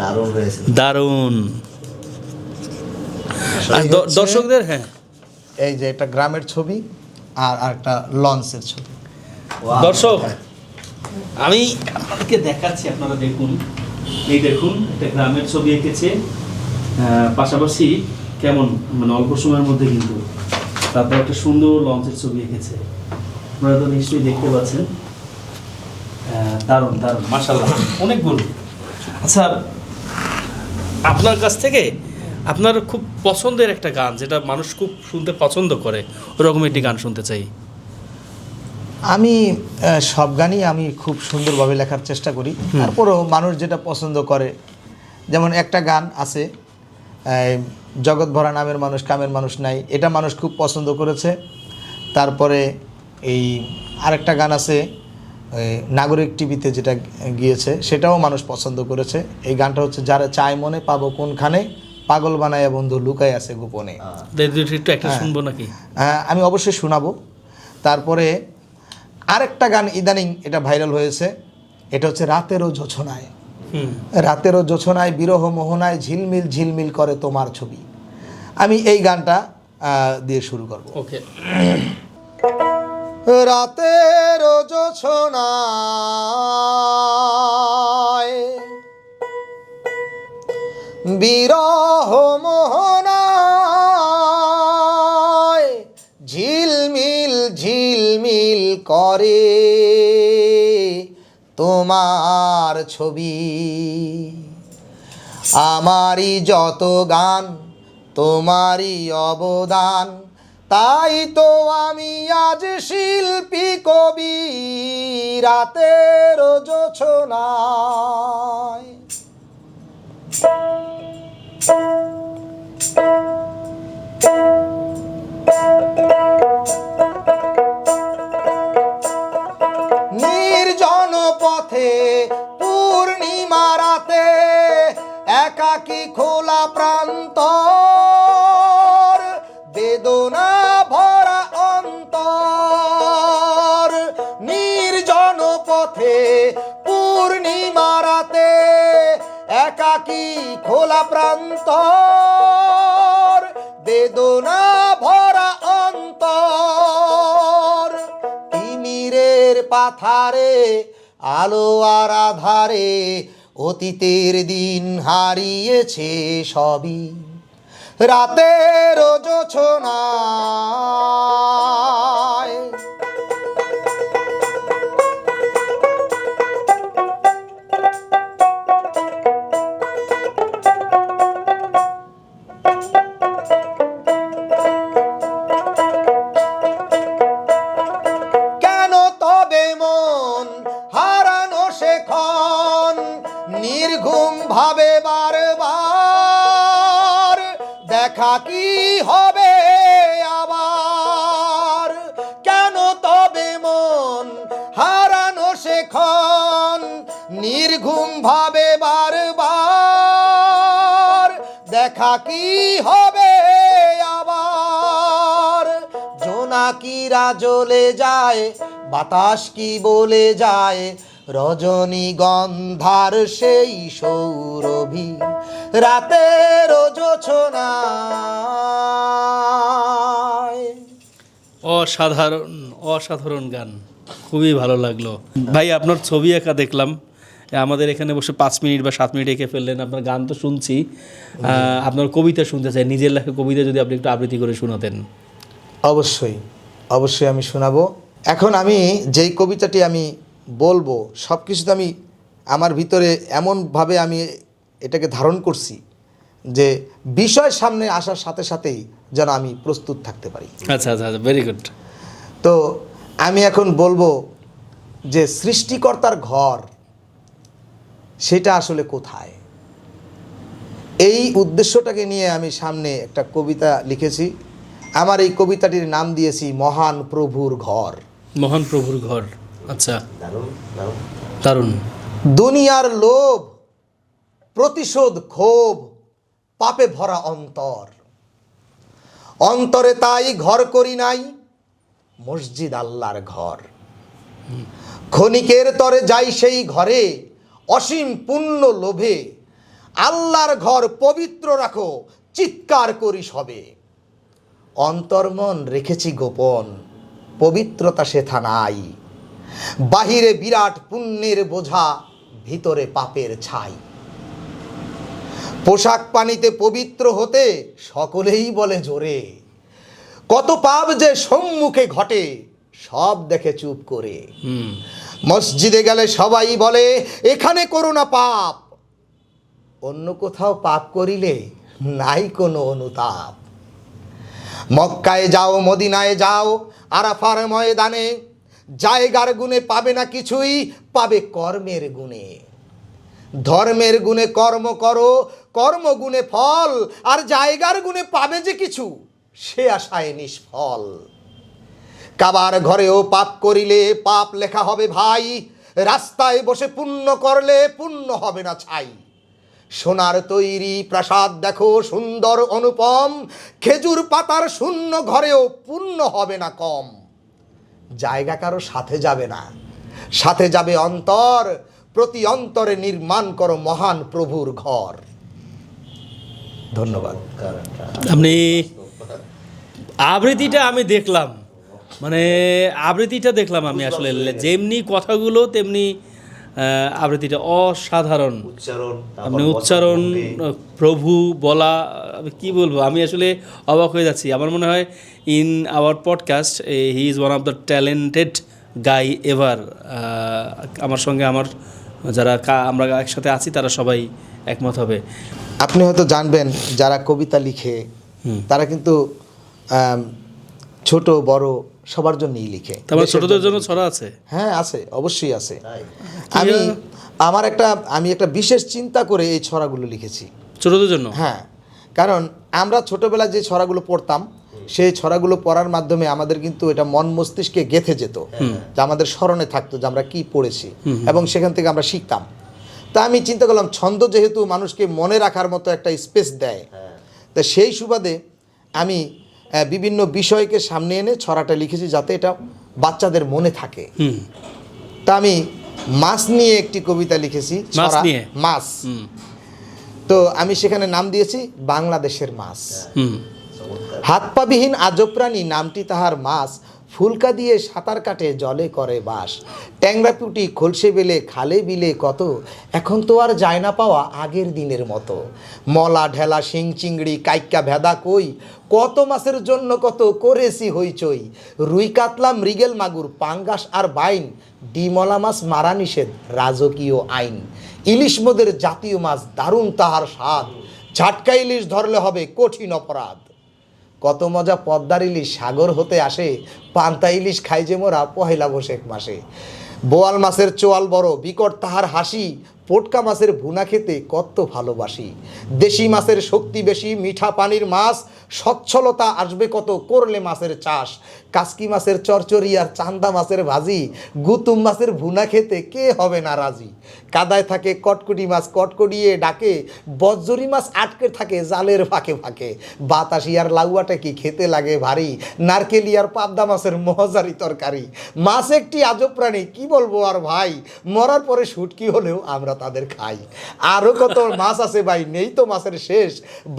দারুণ হয়েছে, দারুণ। আর দর্শকদের, হ্যাঁ, এই যে একটা গ্রামের ছবি আর একটা লঞ্চের ছবি। দর্শক আমি আপনাদেরকে দেখাচ্ছি, আপনারা দেখুন। এই দেখুন, একটা গ্রামের ছবি এঁকেছে, পাশাপাশি কেমন মানে অল্প সময়ের মধ্যে কিন্তু তারপর একটা সুন্দর লঞ্চের ছবি এঁকেছে। আপনারা তো নিশ্চয়ই দেখতে পাচ্ছেন। দারুণ দারুণ, মাশাআল্লাহ, অনেক গুণ। আচ্ছা, আপনার কাছ থেকে আপনার খুব পছন্দের একটা গান, যেটা মানুষ খুব শুনতে পছন্দ করে, ওরকম একটি গান শুনতে চাই। আমি সব গানই আমি খুব সুন্দরভাবে লেখার চেষ্টা করি, তারপরেও মানুষ যেটা পছন্দ করে। যেমন একটা গান আছে, জগৎ ভরা নামের মানুষ কামের মানুষ নাই, এটা মানুষ খুব পছন্দ করেছে। তারপরে এই আরেকটা গান আছে নাগরিক টিভিতে যেটা গিয়েছে, সেটাও মানুষ পছন্দ করেছে। এই গানটা হচ্ছে যারা চায় মনে পাবো কোনখানে, পাগল বানায়া বন্ধু লুকাই আছে গোপনে। একটু একটা শুনবো নাকি? আমি অবশ্যই শোনাবো। তারপরে আরেকটা গান ইদানিং এটা ভাইরাল হয়েছে, এটা হচ্ছে রাতেরও জোছনায়। রাতেরও জোছনায় বিরহ মোহনায় ঝিলমিল ঝিলমিল করে তোমার ছবি। আমি এই গানটা দিয়ে শুরু করব। ওকে। রাতেরও জোছনায় বিরহ মোহনায় ঝিলমিল ঝিলমিল করে তোমার ছবি। আমারই যত গান তোমারই অবদান, তাই তো আমি আজ শিল্পী কবি রাতের জোছনায়। নির্জন পথে পূর্ণিমা রাতে একাকী খোলা প্রান্তর, বেদনা ভরা অন্তর। নির্জন পথে পূর্ণিমা রাতে একাকী খোলা প্রান্তর, বেদনা ভরা অন্তর। তিমিরের পাথারে আলো আর আধারে অতীতের দিন হারিয়েছে সবই রাতের জোছনায়। কেন তবে মন হারানো শেখন নির্ঘুম ভাবে বারবার, দেখা কি হবে আবার। কেন তবে মন হারানো শেখন নির্ঘুম ভাবে বারবার, দেখা কি হবে আবার। জোনাকিরা জ্বলে যায়, বাতাস কি বলে যায়, রজনীগন্ধার সেই সৌরভী রাতের জোছনায়। অসাধারণ অসাধারণ গান, খুবই ভালো লাগলো ভাই। আপনার ছবি একা দেখলাম, আমাদের এখানে বসে 5 মিনিট বা 7 মিনিট এঁকে ফেললেন। আপনার গান তো শুনছি, আপনার কবিতা শুনতে চাই, নিজের লেখা কবিতা যদি আপনি একটু আবৃত্তি করে শোনাতেন। অবশ্যই অবশ্যই আমি শোনাবো। এখন আমি যেই কবিতাটি আমি বলবো সব কিছুতে আমি আমার ভিতরে এমনভাবে আমি এটাকে ধারণ করছি যে বিষয় সামনে আসার সাথে সাথেই যেন আমি প্রস্তুত থাকতে পারি। আচ্ছা আচ্ছা আচ্ছা, ভেরি গুড। তো আমি এখন বলবো যে সৃষ্টিকর্তার ঘর সেটা আসলে কোথায়, এই উদ্দেশ্যটাকে নিয়ে আমি সামনে একটা কবিতা লিখেছি। আমার এই কবিতাটির নাম দিয়েছি মহান প্রভুর ঘর। মহান প্রভুর ঘর, আচ্ছা, দারুণ দারুণ। দারুণ। দুনিয়ার লোভ, প্রতিশোধ, ক্ষোভ, পাপে ভরা অন্তর, অন্তরে তাই ঘর করি নাই মসজিদ আল্লাহর ঘর। ক্ষণিকের তরে যাই সেই ঘরে অসীম পুণ্য লোভে, আল্লাহর ঘর পবিত্র রাখো চিৎকার করি সবে। অন্তর্মন রেখেছি গোপন, পবিত্রতা সেথা নাই, বাহিরে বিরাট পুণ্যের বোঝা, ভিতরে পাপের ছাই। পোশাক পানিতে পবিত্র হতে সকলেই বলে জোরে, কত পাপ যে সম্মুখে ঘটে সব দেখে চুপ করে। মসজিদে গেলে সবাই বলে এখানে করো না পাপ, অন্য কোথাও পাপ করিলে নাই কোনো অনুতাপ। মক্কায় যাও মদিনায় যাও আরাফার ময়দানে, জায়গার গুণে পাবে না কিছুই, পাবে কর্মের গুণে। ধর্মের গুণে কর্ম করো, কর্মগুণে ফল, আর জায়গার গুণে পাবে যে কিছু, সে আশায় নিষ্ফল। কাবার ঘরেও পাপ করিলে পাপ লেখা হবে ভাই, রাস্তায় বসে পুণ্য করলে পুণ্য হবে না ছাই। সোনার তৈরি প্রাসাদ দেখো সুন্দর অনুপম, খেজুর পাতার শূন্য ঘরেও পুণ্য হবে না কম। জায়গা কারো সাথে যাবে না, সাথে যাবে অন্তর, প্রতি অন্তরে নির্মাণ করো মহান প্রভুর ঘর। ধন্যবাদ। আপনি আবৃত্তিটা আমি দেখলাম, মানে আবৃত্তিটা দেখলাম আমি আসলে, যেমনি কথাগুলো তেমনি আবৃত্তিটা অসাধারণ। উচ্চারণ, আপনি উচ্চারণ, প্রভু বলা, আমি কি বলবো, আমি আসলে অবাক হয়ে যাচ্ছি। আমার মনে হয় in our podcast he is one of the talented guy ever. আমার সঙ্গে আমার যারা আমরা একসাথে আছি তারা সবাই একমত হবে। আপনি হয়তো জানবেন, যারা কবিতা লিখে তারা কিন্তু ছোট বড় সবার জন্যই লিখে। তারপর ছোটদের জন্য ছড়া আছে? হ্যাঁ আছে, অবশ্যই আছে। আমি একটা বিশেষ চিন্তা করে এই ছড়াগুলো লিখেছি ছোটদের জন্য। হ্যাঁ, কারণ আমরা ছোটবেলায় যে ছড়াগুলো পড়তাম, সেই ছড়াগুলো পড়ার মাধ্যমে আমাদের কিন্তু এটা মন মস্তিষ্কে গেঁথে যেত, যে আমাদের স্মরণে থাকতো যে আমরা কি পড়েছি, এবং সেখান থেকে আমরা শিখতাম। তা আমি চিন্তা করলাম, ছন্দ যেহেতু মানুষকে মনে রাখার মতো একটা স্পেস দেয়, তা সেই সুবাদে আমি বিভিন্ন বিষয়কে সামনে এনে ছড়াটা লিখেছি যাতে এটা বাচ্চাদের মনে থাকে। তা আমি মাছ নিয়ে একটি কবিতা লিখেছি, ছড়া, মাছ। তো আমি সেখানে নাম দিয়েছি বাংলাদেশের মাছ। হাত পাবিহীন আজব প্রাণী, নামটি তাহার মাছ, ফুলকা দিয়ে সাঁতার কাটে জলে করে বাস। ট্যাংরা পুঁটি খলসে বেলে খালে বিলে কত, এখন তো আর যায় না পাওয়া আগের দিনের মতো। মলা ঢেলা শিং চিংড়ি কাইক্কা ভেদা কই, কত মাছের জন্য কত করেছি হইচই। রুই কাতলা মৃগেল মাগুর পাঙ্গাস আর বাইন, ডিমলা মাছ মারা নিষেধ রাজকীয় আইন। ইলিশ মোদের জাতীয় মাছ, দারুণ তাহার স্বাদ, ঝাটকা ইলিশ ধরলে হবে কঠিন অপরাধ। কত মজা পদ্মার ইলিশ সাগর হতে আসে, পান্তা ইলিশ খাই যে মোরা পহেলা বৈশাখ মাসে। বোয়াল মাছের চোয়াল বড় বিকট তাহার হাসি, পোটকা মাছের ভুনা খেতে কত ভালোবাসি। দেশি মাছের শক্তি বেশি, মিঠা পানির মাছ, সচ্ছলতা আসবে কত করলে মাছের চাষ। কাসকি মাছের চরচড়ি আর চান্দা মাছের ভাজি, গুতুম মাছের ভুনা খেতে কে হবে না রাজি। কাদায় থাকে কটকটি মাছ কটকটিয়ে ডাকে, বজ্জরি মাছ আটকে থাকে জালের ফাঁকে ফাঁকে। বাতাসি আর লাউয়াটা কি খেতে লাগে ভারী, নারকেলি আর পাবদা মাছের মজারি তরকারি। মাছ একটি আজব প্রাণী, কি বলবো আর ভাই, মরার পরে শুটকি হলেও আমরা তাদের খাই। আরও কত মাছ আছে ভাই, নেই তো মাছের শেষ,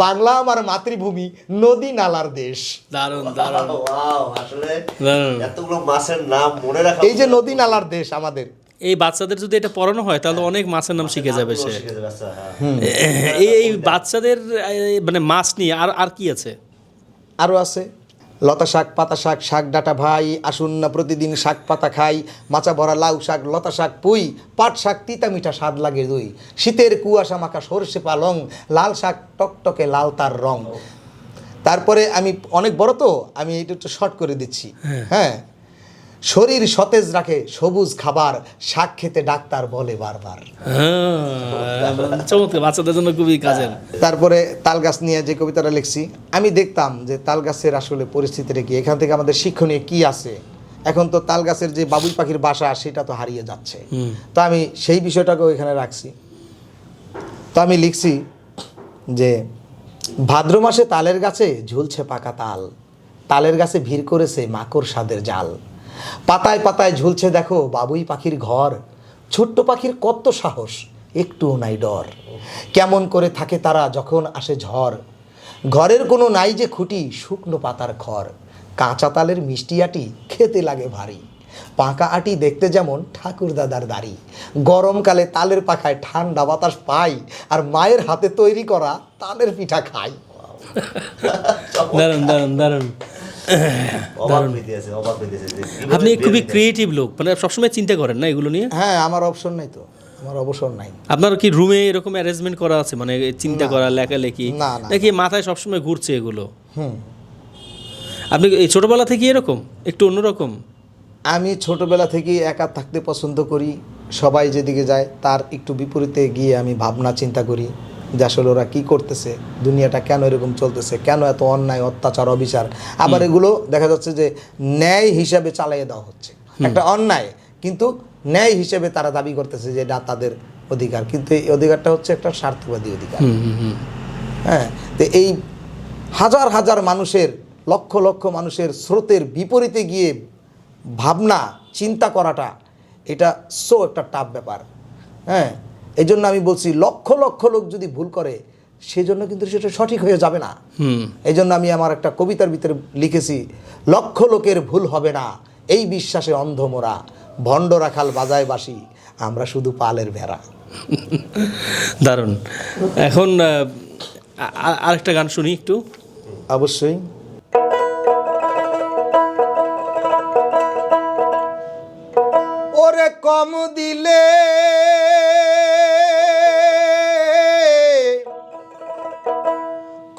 বাংলা আমার মাতৃভূমি, নদী নালার দেশ। দারুণ দারুণ, আসলে এতগুলো মাছের নাম মনে রাখা, এই যে নদী নালার দেশ আমাদের, এই বাচ্চাদের যদি এটা পড়ানো হয় তাহলে অনেক মাছের নাম শিখে যাবে সে। এই বাচ্চাদের মানে মাছ নিয়ে আর আর কি আছে? আরও আছে লতা শাক পাতা শাক, শাক ডাটা ভাই, আসুন না প্রতিদিন শাক পাতা খাই। মাচা ভরা লাউ শাক, লতা শাক পুই, পাট শাক তিতা মিঠা স্বাদ লাগে দই। শীতের কুয়াশা মাখা সরষে পালং, লাল শাক টকটকে লাল তার রং। তারপরে আমি অনেক বড় তো, আমি এটা একটু শর্ট করে দিচ্ছি। হ্যাঁ, শরীর সতেজ রাখে সবুজ খাবার, শাক খেতে ডাক্তার বলে বারবার। চমৎকার, বাচ্চাদের জন্য খুবই কাজের। তারপরে তাল গাছ নিয়ে যে কবিতাটা লিখছি, আমি দেখতাম যে তাল গাছের আসলে পরিস্থিতিটা কি, এখান থেকে আমাদের শিক্ষণীয় কি আছে। এখন তো তাল গাছের যে বাবুই পাখির বাসা সেটা তো হারিয়ে যাচ্ছে, তো আমি সেই বিষয়টাকেও এখানে রাখছি। তো আমি লিখছি যে ভাদ্র মাসে তালের গাছে ঝুলছে পাকা তাল, তালের গাছে ভিড় করেছে মাকড় সাদের জাল। পাতায় পাতায় ঝুলছে দেখো বাবুই পাখির ঘর, ছোট্ট পাখির কত সাহস একটুও নাই ডর। কেমন করে থাকে তারা যখন আসে ঝড়, ঘরের কোনো নাই যে খুঁটি শুকনো পাতার খড়। কাঁচা তালের মিষ্টি আটি খেতে লাগে ভারী, পাকা আটি দেখতে যেমন ঠাকুর দাদার দাড়ি। গরমকালে তালের পাখায় ঠান্ডা বাতাস পাই, আর মায়ের হাতে তৈরি করা তালের পিঠা খাই। দারুণ দারুণ দারুণ। আপনি খুবই ক্রিয়েটিভ লোক, মানে সবসময় চিন্তা করেন না এগুলো নিয়ে? হ্যাঁ, আমার অপশন নাই তো, আমার অবসর নাই। আপনার কি রুমে এরকম অ্যারেঞ্জমেন্ট করা আছে, মানে চিন্তা করা লেখালেখি, নাকি মাথায় সবসময় ঘুরছে এগুলো? আপনি এই ছোটবেলা থেকে এরকম একটু অন্যরকম? আমি ছোটবেলা থেকে একা থাকতে পছন্দ করি, সবাই যেদিকে যায় তার একটু বিপরীতে গিয়ে আমি ভাবনা চিন্তা করি যে আসলে ওরা কী করতেছে, দুনিয়াটা কেন এরকম চলতেছে, কেন এত অন্যায় অত্যাচার অবিচার। আবার এগুলো দেখা যাচ্ছে যে ন্যায় হিসাবে চালিয়ে দেওয়া হচ্ছে, একটা অন্যায় কিন্তু ন্যায় হিসেবে তারা দাবি করতেছে যে এটা তাদের অধিকার, কিন্তু এই অধিকারটা হচ্ছে একটা স্বার্থবাদী অধিকার। হ্যাঁ, তো এই হাজার হাজার মানুষের, লক্ষ লক্ষ মানুষের স্রোতের বিপরীতে গিয়ে ভাবনা চিন্তা করাটা এটা একটা টাফ ব্যাপার। হ্যাঁ, এই জন্য আমি বলছি লক্ষ লক্ষ লোক যদি ভুল করে সেজন্য কিন্তু সেটা সঠিক হয়ে যাবে না। এই জন্য আমি আমার একটা কবিতার ভিতরে লিখেছি, লক্ষ লোকের ভুল হবে না এই বিশ্বাসে অন্ধ মোরা, ভণ্ড রাখাল বাজায় বাসি, আমরা শুধু পালের ভেড়া। দারুণ। এখন আরেকটা গান শুনি একটু। অবশ্যই। ওরে কম দিলে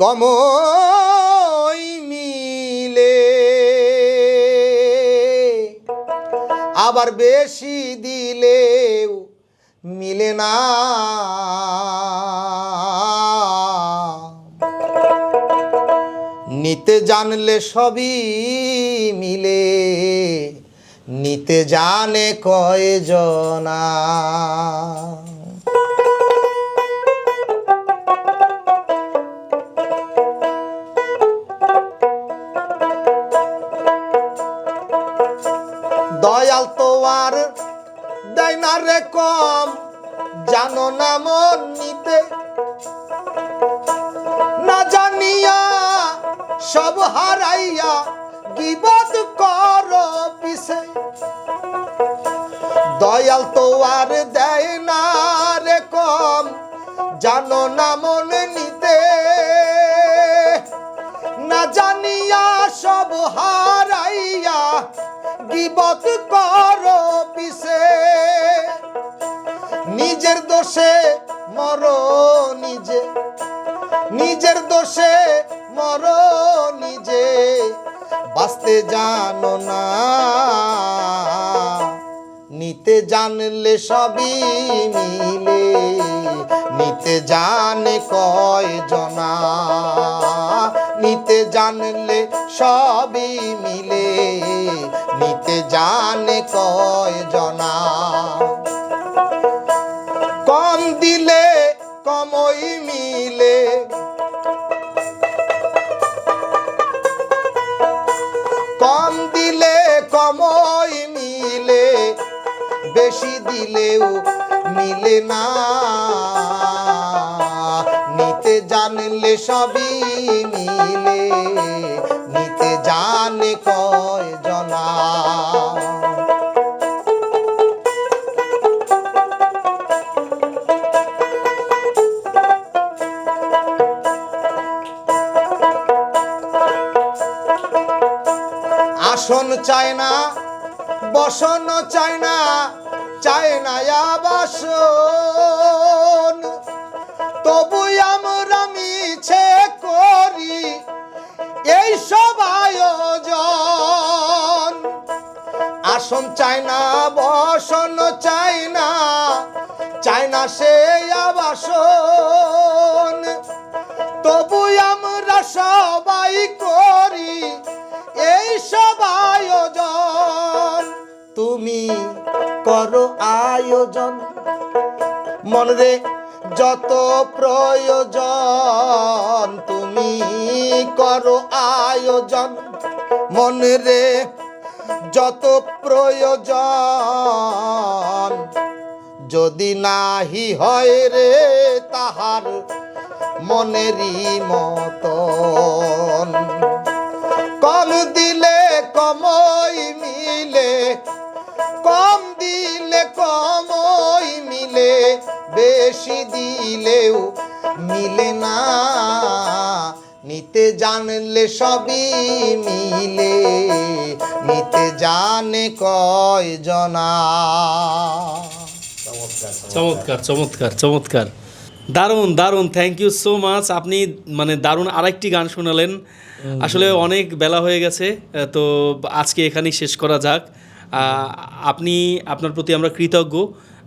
কমই মিলে, আবার বেশি দিলেও মিলে না। নিতে জানলে সবই মিলে, নিতে জানে কয়জনা। দয়াল তো আর দেয় না রে কম, জানো না মন নিতে, না জানিয়া সব হারাইয়া বিপদ কর পিছে। দয়াল তো আর দেয় না রে কম, জানো না মন নিতে, না জানিয়া সব হারাইয়া বিপদ কর পিছে। নিজের দোষে মরো নিজে, নিজের দোষে মরো নিজে, বাঁচতে জানো না। নিতে জানলে সবই মিলে, নিতে জানে কয়জনা। নিতে জানলে সবই মিলে, নিতে জানে কয়জনা। কম দিলে কমই মিলে, কম দিলে কমই মিলে, বেশি দিলেও মিলে না। নিতে জানলে সবই মিলে, নিতে জানে কয়জনা। আসন চায় না, বসন চায় না, চায় না আবাসন, তবু আমরা মিছে করি এই সব আয়োজন। আসন চায় না, বসন চায় না, চায় না সে আবাসন, তবু আমরা সবাই করি এই সব আয়োজন। তুমি করো আয়োজন, মনরে যত প্রয়োজন, তুমি করো আয়োজন, মনরে যত প্রয়োজন। যদি নাহি হয় রে তাহার মনেরই মতন, কম দিলে কমই মিলে, কম দিলে কমই মিলে, বেশি দিলেও মিলে না। নিতে জানলে সবই মিলে, নিতে জানে কয়জনা। চমৎকার চমৎকার চমৎকার, দারুণ দারুণ। Thank you so much. আপনি মানে দারুণ আরেকটি গান শোনালেন। আসলে অনেক বেলা হয়ে গেছে, তো আজকে এখানেই শেষ করা যাক। আপনি, আপনার প্রতি আমরা কৃতজ্ঞ।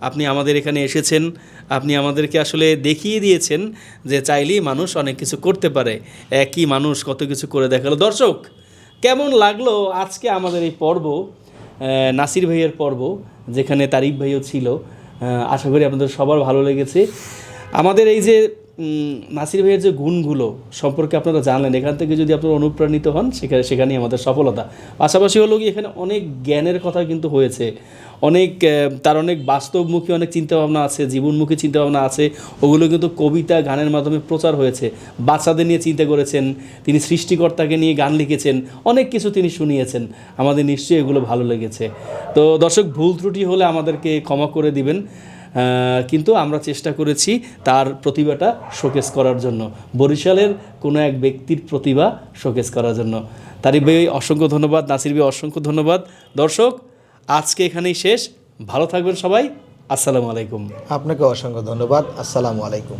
আপনি আমাদের এখানে এসেছেন, আপনি আমাদেরকে আসলে দেখিয়ে দিয়েছেন যে চাইলেই মানুষ অনেক কিছু করতে পারে, একই মানুষ কত কিছু করে দেখালো। দর্শক, কেমন লাগলো আজকে আমাদের এই পর্ব, নাসির ভাইয়ের পর্ব, যেখানে তারিফ ভাইও ছিল। আশা করি আপনাদের সবার ভালো লেগেছে। আমাদের এই যে নাসির ভাইয়ের যে গুণগুলো সম্পর্কে আপনারা জানলেন, এখান থেকে যদি আপনারা অনুপ্রাণিত হন সেখানেই আমাদের সফলতা। পাশাপাশি হলো কি এখানে অনেক জ্ঞানের কথা কিন্তু হয়েছে, তার অনেক বাস্তবমুখী অনেক চিন্তাভাবনা আছে, জীবনমুখী চিন্তাভাবনা আছে, ওগুলো কিন্তু কবিতা গানের মাধ্যমে প্রচার হয়েছে। বাচ্চাদের নিয়ে চিন্তা করেছেন, তিনি সৃষ্টিকর্তাকে নিয়ে গান লিখেছেন, অনেক কিছু তিনি শুনিয়েছেন। আমাদের নিশ্চয়ই এগুলো ভালো লেগেছে। তো দর্শক, ভুল ত্রুটি হলে আমাদেরকে ক্ষমা করে দিবেন, কিন্তু আমরা চেষ্টা করেছি তার প্রতিভাটা শোকেস করার জন্য, বরিশালের কোনো এক ব্যক্তির প্রতিভা শোকেস করার জন্য। তারিফ ভাই অসংখ্য ধন্যবাদ, নাসির ভাই অসংখ্য ধন্যবাদ। দর্শক, আজকে এখানেই শেষ। ভালো থাকবেন সবাই। আসসালামু আলাইকুম। আপনাকে অসংখ্য ধন্যবাদ। আসসালামু আলাইকুম।